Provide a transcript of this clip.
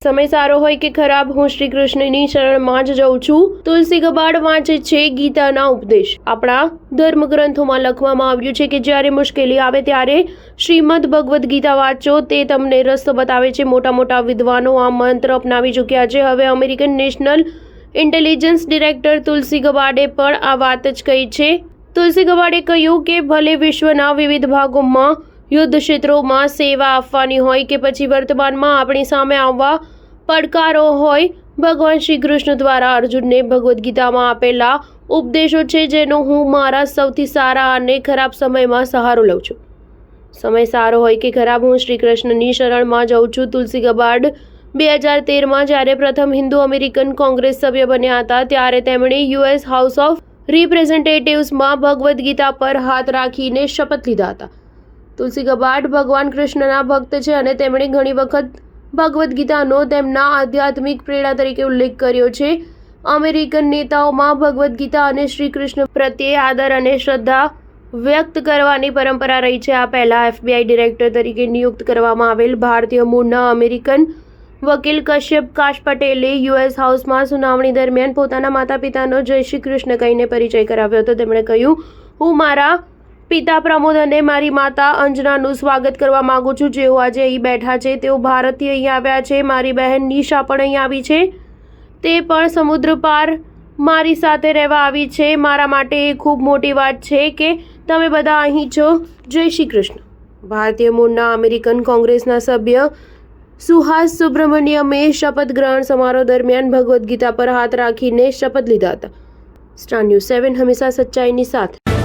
સમય સારો હોય કે ખરાબ, હું શ્રી કૃષ્ણની શરણમાં જ જઉં છું. તુલસી ગબાડ વાંચે છે ગીતાના ઉપદેશ. આપણા ધર્મગ્રંથોમાં લખવામાં આવ્યું છે કે જ્યારે મુશ્કેલી આવે ત્યારે શ્રીમદ ભગવદ્ ગીતા વાંચો, તે તમને રસ્તો બતાવે છે. મોટા મોટા વિદ્વાનો આ મંત્ર અપનાવી ચૂક્યા છે. હવે અમેરિકન નેશનલ ઇન્ટેલિજન્સ ડિરેક્ટર તુલસી ગબાડે પણ આ વાત જ કહી છે. તુલસી ગબાડે કહ્યું કે ભલે વિશ્વના વિવિધ ભાગોમાં યુદ્ધ ક્ષેત્રોમાં સેવા આપવાની હોય કે પછી વર્તમાનમાં આપણી સામે આવવા પડકારો હોય, ભગવાન શ્રી કૃષ્ણ દ્વારા અર્જુનને ભગવદ્ ગીતામાં આપેલા ઉપદેશો છે જેનો હું મારા સૌથી સારા અને ખરાબ સમયમાં સહારો લઉં છું. સમય સારો હોય કે ખરાબ, હું શ્રી કૃષ્ણની શરણમાં જઉં છું. તુલસી ગબાડ 2013માં જ્યારે પ્રથમ હિન્દુ અમેરિકન કોંગ્રેસ સભ્ય બન્યા હતા ત્યારે તેમણે યુએસ હાઉસ ઓફ રિપ્રેઝેન્ટેટિવ્સમાં ભગવદ્ ગીતા પર હાથ રાખીને શપથ લીધા હતા. તુલસી ગબાડ ભગવાન કૃષ્ણના ભક્ત છે અને તેમણે ઘણી વખત ભગવદ્ ગીતાનો તેમના આધ્યાત્મિક પ્રેરણા તરીકે ઉલ્લેખ કર્યો છે. અમેરિકન નેતાઓમાં ભગવદ્ ગીતા અને શ્રી કૃષ્ણ પ્રત્યે આદર અને શ્રદ્ધા વ્યક્ત કરવાની પરંપરા રહી છે. આ પહેલા FBI ડિરેક્ટર તરીકે નિયુક્ત કરવામાં આવેલ ભારતીય મૂળના અમેરિકન વકીલ કશ્યપ કાશ પટેલે યુએસ હાઉસમાં સુનાવણી દરમિયાન પોતાના માતા પિતાનો જય શ્રી કૃષ્ણ કહીને પરિચય કરાવ્યો હતો. તેમણે કહ્યું, હું મારા પિતા પ્રમોદ અને મારી માતા અંજનાનું સ્વાગત કરવા માંગુ છું, જેઓ આજે અહીં બેઠા છે. તેઓ ભારતથી અહીં આવ્યા છે. મારી બહેન નિશા પણ અહીં આવી છે. તે પણ સમુદ્ર પાર મારી સાથે રહેવા આવી છે. મારા માટે એ ખૂબ મોટી વાત છે કે તમે બધા અહીં છો. જય શ્રી કૃષ્ણ. ભારતીય મૂળના અમેરિકન કોંગ્રેસના સભ્ય સુહાસ સુબ્રમણ્યમે શપથ ગ્રહણ સમારોહ દરમિયાન ભગવદ્ ગીતા પર હાથ રાખીને શપથ લીધા હતા. સ્ટાર ન્યૂઝ 7 હંમેશા સચ્ચાઈની સાથે.